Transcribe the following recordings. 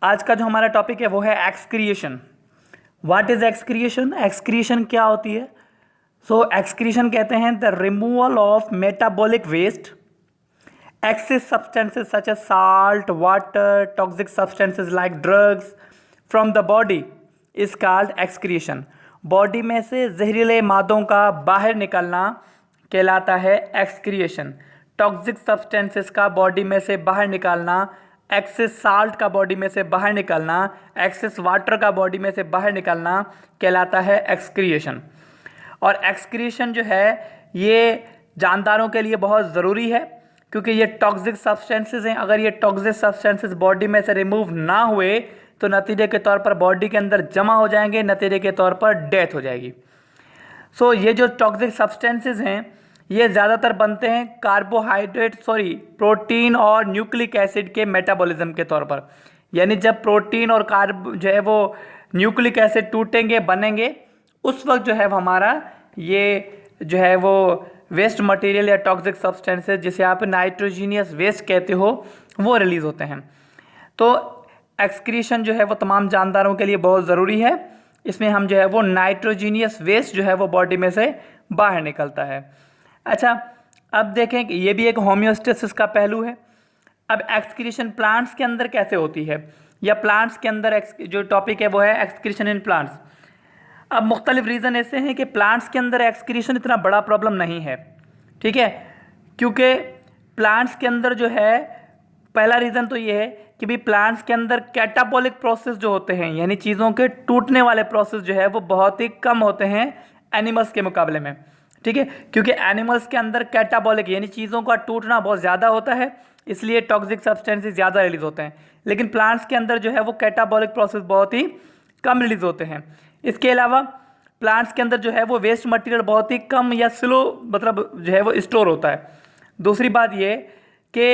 आज का जो हमारा टॉपिक है वो है excretion. What is excretion? Excretion क्या होती है? सो एक्सक्रीशन कहते हैं the removal of metabolic waste, excess substances such as salt, water, toxic substances like drugs from the body is called excretion। Body में से जहरीले मादों का बाहर निकलना कहलाता है एक्सक्रिएशन। टॉक्सिक सब्सटेंसेस का बॉडी में से बाहर निकालना, एक्सेस साल्ट का बॉडी में से बाहर निकलना, एक्सेस वाटर का बॉडी में से बाहर निकलना कहलाता है एक्सक्रिएशन। और एक्सक्रीशन जो है ये जानदारों के लिए बहुत ज़रूरी है क्योंकि ये टॉक्सिक सब्सटेंसेस हैं। अगर ये टॉक्सिक सब्सटेंसेस बॉडी में से रिमूव ना हुए तो नतीजे के तौर पर बॉडी के अंदर जमा हो जाएंगे, नतीजे के तौर पर डेथ हो जाएगी। सो ये जो टॉक्सिक सब्सटेंसेस हैं ये ज़्यादातर बनते हैं प्रोटीन और न्यूक्लिक एसिड के मेटाबॉलिज्म के तौर पर। यानी जब प्रोटीन और कार्ब जो है वो न्यूक्लिक एसिड टूटेंगे, बनेंगे, उस वक्त जो है वो हमारा ये जो है वो वेस्ट मटेरियल या टॉक्सिक सब्सटेंसेस जिसे आप नाइट्रोजीनियस वेस्ट कहते हो वो रिलीज़ होते हैं। तो एक्सक्रीशन जो है वो तमाम जानदारों के लिए बहुत ज़रूरी है। इसमें हम जो है वो नाइट्रोजीनियस वेस्ट जो है वो बॉडी में से बाहर निकलता है। अच्छा, अब देखें कि ये भी एक होम्योस्टेसिस का पहलू है। अब एक्सक्रीशन प्लांट्स के अंदर कैसे होती है, या प्लांट्स के अंदर जो टॉपिक है वो है एक्सक्रीशन इन प्लांट्स। अब मुख्तलिफ रीज़न ऐसे हैं कि प्लांट्स के अंदर एक्सक्रीशन इतना बड़ा प्रॉब्लम नहीं है, ठीक है, क्योंकि प्लांट्स के अंदर जो है पहला रीज़न तो ये है कि भी प्लांट्स के अंदर कैटाबॉलिक प्रोसेस जो होते हैं, यानी चीज़ों के टूटने वाले प्रोसेस जो है वो बहुत ही कम होते हैं एनिमल्स के मुकाबले में, ठीक है, क्योंकि एनिमल्स के अंदर कैटाबॉलिक यानी चीज़ों का टूटना बहुत ज़्यादा होता है, इसलिए टॉक्सिक सब्सटेंसेस ज़्यादा रिलीज होते हैं। लेकिन प्लांट्स के अंदर जो है वो कैटाबॉलिक प्रोसेस बहुत ही कम रिलीज होते हैं। इसके अलावा प्लांट्स के अंदर जो है वो वेस्ट मटेरियल बहुत ही कम या स्लो मतलब जो है वो स्टोर होता है। दूसरी बात ये कि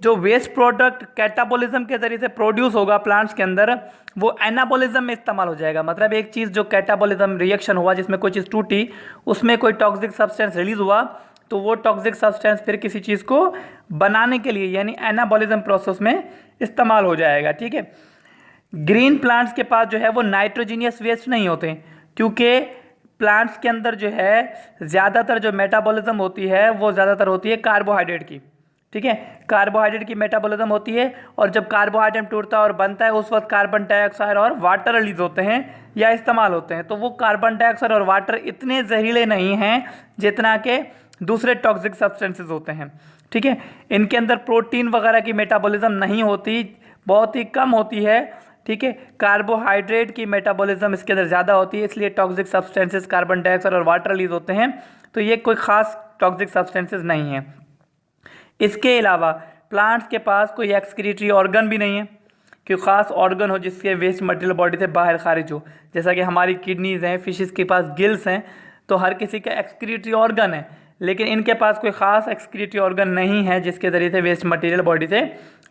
जो वेस्ट प्रोडक्ट कैटाबॉलिज्म के ज़रिए से प्रोड्यूस होगा प्लांट्स के अंदर वो एनाबॉलिज्म में इस्तेमाल हो जाएगा। मतलब एक चीज़ जो कैटाबॉलिज्म रिएक्शन हुआ जिसमें कोई चीज़ टूटी, उसमें कोई टॉक्सिक सब्सटेंस रिलीज हुआ तो वो टॉक्सिक सब्सटेंस फिर किसी चीज़ को बनाने के लिए यानी एनाबॉलिज्म प्रोसेस में इस्तेमाल हो जाएगा, ठीक है। ग्रीन प्लांट्स के पास जो है वो नाइट्रोजीनियस वेस्ट नहीं होते क्योंकि प्लांट्स के अंदर जो है ज़्यादातर जो मेटाबॉलिज्म होती है वो ज़्यादातर होती है कार्बोहाइड्रेट की, ठीक है, कार्बोहाइड्रेट की मेटाबॉलिज्म होती है। और जब कार्बोहाइड्रेट टूटता है और बनता है उस वक्त कार्बन डाइऑक्साइड और वाटर रिलीज होते हैं या इस्तेमाल होते हैं। तो वो कार्बन डाइऑक्साइड और वाटर इतने जहरीले नहीं हैं जितना कि दूसरे टॉक्सिक सब्सटेंसेस होते हैं, ठीक है। इनके अंदर प्रोटीन वगैरह की मेटाबॉलिज्म नहीं होती, बहुत ही कम होती है, ठीक है। कार्बोहाइड्रेट की मेटाबॉलिज्म इसके अंदर ज़्यादा होती है, इसलिए टॉक्सिक सब्सटेंसेस कार्बन डाइऑक्साइड और वाटर रिलीज होते हैं। तो ये कोई ख़ास टॉक्सिक सब्सटेंसेस नहीं है। इसके अलावा प्लांट्स के पास कोई एक्सक्रीटरी ऑर्गन भी नहीं है कि ख़ास ऑर्गन हो जिसके वेस्ट मटेरियल बॉडी से बाहर खारिज हो। जैसा कि हमारी किडनीज़ हैं, फिशेस के पास गिल्स हैं, तो हर किसी का एक्सक्रीटरी ऑर्गन है, लेकिन इनके पास कोई ख़ास एक्सक्रीटरी ऑर्गन नहीं है जिसके ज़रिए से वेस्ट मटेरियल बॉडी से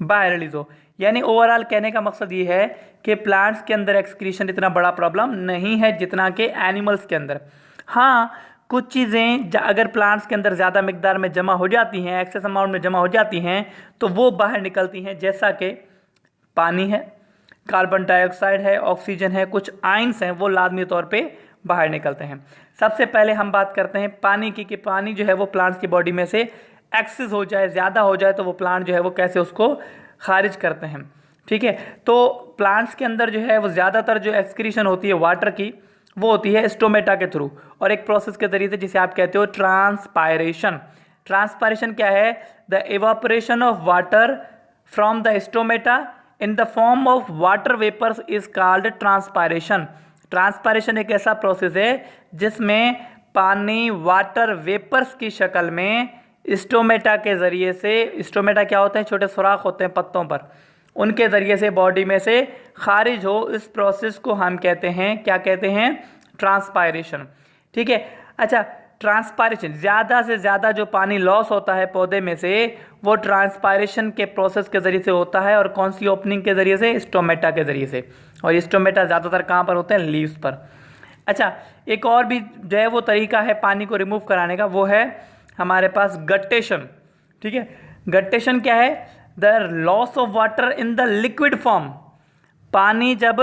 बाहर रिलीज हो। यानी ओवरऑल कहने का मकसद ये है कि प्लांट्स के अंदर एक्सक्रीशन इतना बड़ा प्रॉब्लम नहीं है जितना कि एनिमल्स के अंदर। हाँ, कुछ चीज़ें अगर प्लांट्स के अंदर ज़्यादा मिकदार में जमा हो जाती हैं, एक्सेस अमाउंट में जमा हो जाती हैं, तो वो बाहर निकलती हैं, जैसा कि पानी है, कार्बन डाइऑक्साइड है, ऑक्सीजन है, कुछ आयंस हैं, वो लाजमी तौर पे बाहर निकलते हैं। सबसे पहले हम बात करते हैं पानी की कि पानी जो है वो प्लांट्स की बॉडी में से एक्सेस हो जाए, ज़्यादा हो जाए तो वो प्लांट जो है वो कैसे उसको खारिज करते हैं, ठीक है। तो प्लांट्स के अंदर जो है वो ज़्यादातर जो एक्सक्रीशन होती है वाटर की वो होती है स्टोमेटा के थ्रू और एक प्रोसेस के ज़रिए से जिसे आप कहते हो ट्रांसपायरेशन। ट्रांसपायरेशन क्या है? The evaporation of water from the stomata in the form of water vapours is called transpiration. Transpiration एक ऐसा प्रोसेस है जिसमें पानी वाटर वेपर्स की शक्ल में स्टोमेटा के ज़रिए से, स्टोमेटा क्या होते हैं? छोटे सुराख होते हैं पत्तों पर, उनके ज़रिए से बॉडी में से खारिज हो। इस प्रोसेस को हम कहते हैं, क्या कहते हैं? ट्रांसपायरेशन, ठीक है। अच्छा, ट्रांसपायरेशन ज़्यादा से ज़्यादा जो पानी लॉस होता है पौधे में से वो ट्रांसपायरेशन के प्रोसेस के ज़रिए से होता है। और कौन सी ओपनिंग के ज़रिए से? स्टोमेटा के ज़रिए से। और स्टोमेटा ज़्यादातर कहाँ पर होते हैं? लीव्स पर। अच्छा, एक और भी जो है वो तरीका है पानी को रिमूव कराने का, वो है हमारे पास गट्टेशन, ठीक है। गट्टेशन क्या है? The loss of water in the liquid form. पानी जब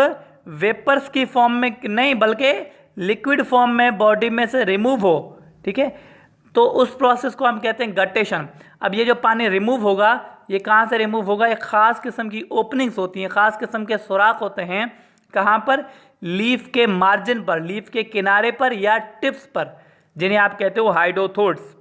वेपर्स की फॉर्म में नहीं बल्कि लिक्विड फॉर्म में बॉडी में से रिमूव हो, ठीक है, तो उस प्रोसेस को हम कहते हैं गटेशन। अब ये जो पानी रिमूव होगा ये कहाँ से रिमूव होगा, एक ख़ास किस्म की ओपनिंग्स होती हैं, ख़ास किस्म के सुराख होते हैं। कहाँ पर? लीफ के मार्जिन पर, लीफ के किनारे पर या टिप्स पर, जिन्हें आप कहते हो hydathodes.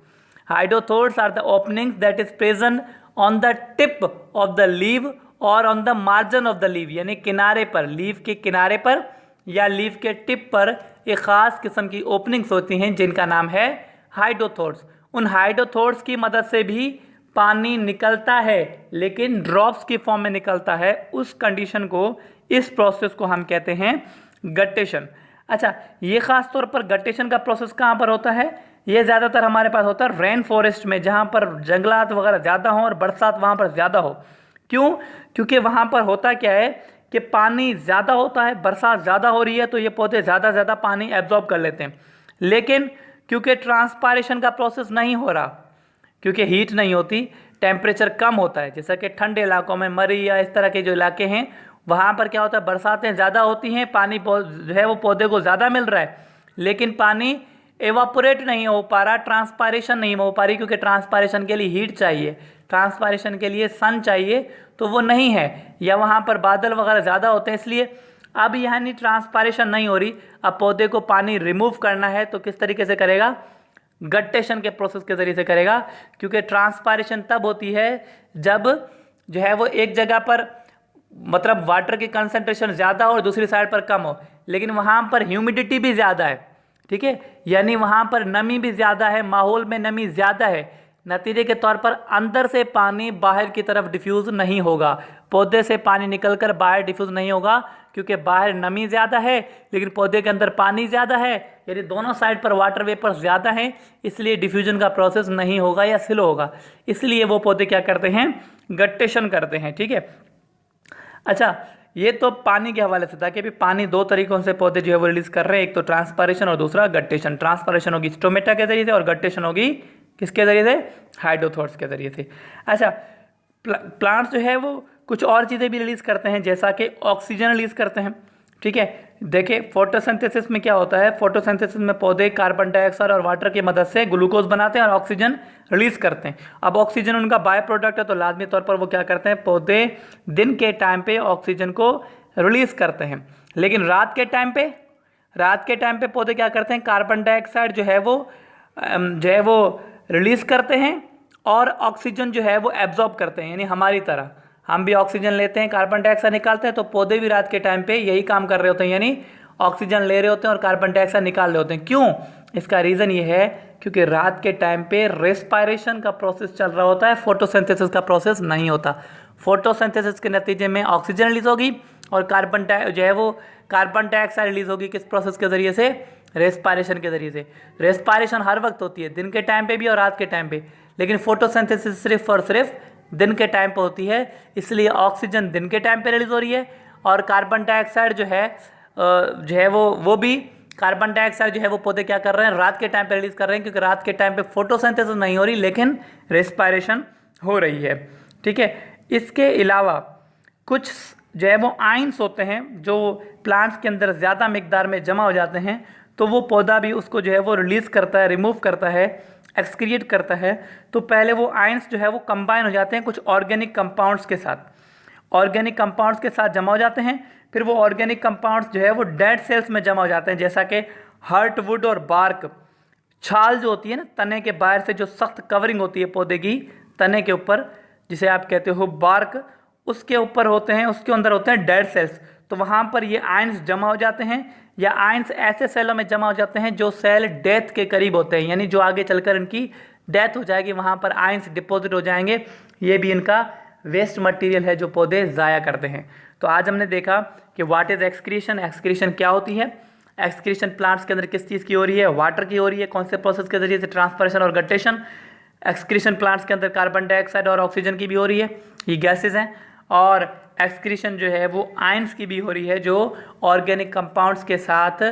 Hydathodes are the openings that is present on the tip of the leave और on the margin of the leave, यानी किनारे पर, लीफ के किनारे पर या लीफ के टिप पर एक ख़ास किस्म की ओपनिंग्स होती हैं जिनका नाम है हाइडोथोड्स। उन हाइडोथोड्स की मदद से भी पानी निकलता है, लेकिन ड्रॉप्स की फॉर्म में निकलता है। उस कंडीशन को, इस प्रोसेस को हम कहते हैं गटेशन। अच्छा, ये ख़ास तौर पर गटेशन का प्रोसेस कहाँ पर होता है? ये ज़्यादातर हमारे पास होता है रेन फॉरेस्ट में, जहाँ पर जंगलात वगैरह ज़्यादा हों और बरसात वहाँ पर ज़्यादा हो। क्यों? क्योंकि वहाँ पर होता क्या है कि पानी ज़्यादा होता है, बरसात ज़्यादा हो रही है तो ये पौधे ज़्यादा पानी एब्जॉर्ब कर लेते हैं। लेकिन क्योंकि ट्रांसपायरेशन का प्रोसेस नहीं हो रहा, क्योंकि हीट नहीं होती, टेम्परेचर कम होता है, जैसा कि ठंडे इलाकों में मरी या इस तरह के जो इलाके हैं वहाँ पर क्या होता है, बरसातें ज़्यादा होती हैं, पानी जो है वो पौधे को ज़्यादा मिल रहा है, लेकिन पानी एवापोरेट नहीं हो पा रहा, ट्रांसपायरेशन नहीं हो पा रही, क्योंकि ट्रांसपायरेशन के लिए हीट चाहिए, ट्रांसपायरेशन के लिए सन चाहिए, तो वो नहीं है, या वहाँ पर बादल वगैरह ज़्यादा होते हैं, इसलिए अब यानी ट्रांसपायरेशन नहीं हो रही। अब पौधे को पानी रिमूव करना है तो किस तरीके से करेगा? गटेशन के प्रोसेस के ज़रिए से करेगा, क्योंकि ट्रांसपायरेशन तब होती है जब जो है वो एक जगह पर मतलब वाटर की कंसंट्रेशन ज़्यादा हो और दूसरी साइड पर कम हो, लेकिन वहाँ पर ह्यूमिडिटी भी ज़्यादा है, ठीक है, यानी वहाँ पर नमी भी ज़्यादा है, माहौल में नमी ज़्यादा है। नतीजे के तौर पर अंदर से पानी बाहर की तरफ डिफ्यूज़ नहीं होगा, पौधे से पानी निकलकर बाहर डिफ्यूज़ नहीं होगा, क्योंकि बाहर नमी ज़्यादा है लेकिन पौधे के अंदर पानी ज़्यादा है, यानी दोनों साइड पर वाटर वेपर्स ज़्यादा हैं, इसलिए डिफ्यूजन का प्रोसेस नहीं होगा या स्लो होगा। इसलिए वो पौधे क्या करते हैं? गटेशन करते हैं, ठीक है। अच्छा, ये तो पानी के हवाले से था कि भी पानी दो तरीकों से पौधे जो है वो रिलीज कर रहे हैं, एक तो ट्रांसपायरेशन और दूसरा गटेशन। ट्रांसपायरेशन होगी स्टोमेटा के जरिए से और गटेशन होगी किसके जरिए से? हाइडोथोड्स के जरिए से। अच्छा, प्लांट्स जो है वो कुछ और चीज़ें भी रिलीज करते हैं, जैसा कि ऑक्सीजन रिलीज करते हैं, ठीक है। देखिए फोटोसिंथेसिस में क्या होता है, फोटोसिंथेसिस में पौधे कार्बन डाइऑक्साइड और वाटर की मदद से ग्लूकोज बनाते हैं और ऑक्सीजन रिलीज करते हैं। अब ऑक्सीजन उनका बाय प्रोडक्ट है, तो लाजमी तौर पर वो क्या करते हैं, पौधे दिन के टाइम पे ऑक्सीजन को रिलीज करते हैं, लेकिन रात के टाइम पे पौधे क्या करते हैं, कार्बन डाइऑक्साइड जो है वो रिलीज करते हैं और ऑक्सीजन जो है वो एब्जॉर्ब करते हैं। यानी हमारी तरह हम भी ऑक्सीजन लेते हैं, कार्बन डाइऑक्साइड निकालते हैं, तो पौधे भी रात के टाइम पे यही काम कर रहे होते हैं, यानी ऑक्सीजन ले रहे होते हैं और कार्बन डाइऑक्साइड निकाल रहे होते हैं। क्यों? इसका रीज़न ये है क्योंकि रात के टाइम पे रेस्पायरेशन का प्रोसेस चल रहा होता है, फोटोसिंथेसिस का प्रोसेस नहीं होता। फोटोसिंथेसिस के नतीजे में ऑक्सीजन रिलीज होगी और कार्बन डाइऑक्साइड रिलीज होगी, किस प्रोसेस के ज़रिए से? रेस्पायरेशन के ज़रिए से। रेस्पायरेशन हर वक्त होती है, दिन के टाइम पे भी और रात के टाइम पे, लेकिन फोटोसिंथेसिस सिर्फ और सिर्फ दिन के टाइम पे होती है, इसलिए ऑक्सीजन दिन के टाइम पे रिलीज हो रही है और कार्बन डाइऑक्साइड जो है वो भी कार्बन डाइऑक्साइड जो है वो पौधे क्या कर रहे हैं, रात के टाइम पे रिलीज कर रहे हैं, क्योंकि रात के टाइम पे फोटोसिंथेसिस नहीं हो रही लेकिन रेस्पायरेशन हो रही है, ठीक है। इसके अलावा कुछ जो है वो आयंस होते हैं जो प्लांट्स के अंदर ज़्यादा मिकदार में जमा हो जाते हैं, तो वो पौधा भी उसको जो है वो रिलीज़ करता है, रिमूव करता है, एक्सक्रिएट करता है। तो पहले वो आयंस जो है वो कंबाइन हो जाते हैं कुछ ऑर्गेनिक कंपाउंड्स के साथ, ऑर्गेनिक कंपाउंड्स के साथ जमा हो जाते हैं। फिर वो ऑर्गेनिक कंपाउंड्स जो है वो डेड सेल्स में जमा हो जाते हैं, जैसा कि हार्टवुड और बार्क। छाल जो होती है ना, तने के बाहर से जो सख्त कवरिंग होती है पौधे की तने के ऊपर, जिसे आप कहते हो बार्क, उसके ऊपर होते हैं, उसके अंदर होते हैं डेड सेल्स। तो वहाँ पर ये आयंस जमा हो जाते हैं, या आयंस ऐसे सेलों में जमा हो जाते हैं जो सेल डेथ के करीब होते हैं, यानी जो आगे चलकर इनकी डेथ हो जाएगी वहाँ पर आयंस डिपॉजिट हो जाएंगे। ये भी इनका वेस्ट मटेरियल है जो पौधे ज़ाया करते हैं। तो आज हमने देखा कि व्हाट इज़ एक्सक्रीशन, एक्सक्रीशन क्या होती है, एक्सक्रीशन प्लांट्स के अंदर किस चीज़ की हो रही है, वाटर की हो रही है, कौन से प्रोसेस के जरिए से, ट्रांसपायरेशन और गटेशन। एक्सक्रीशन प्लांट्स के अंदर कार्बन डाइऑक्साइड और ऑक्सीजन की भी हो रही है, ये गैसेज हैं। और एक्सक्रीशन जो है वो आयंस की भी हो रही है जो ऑर्गेनिक कंपाउंड्स के साथ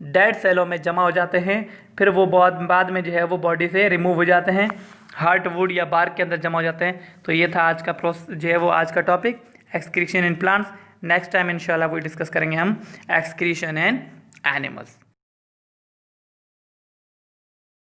डेड सेलों में जमा हो जाते हैं, फिर वो बहुत बाद में जो है वो बॉडी से रिमूव हो जाते हैं, हार्टवुड या बार्क के अंदर जमा हो जाते हैं। तो ये था आज का जो है वो आज का topic, excretion in plants. Next time इंशाल्लाह वो डिस्कस करेंगे हम एक्सक्रीशन एंड एनिमल्स।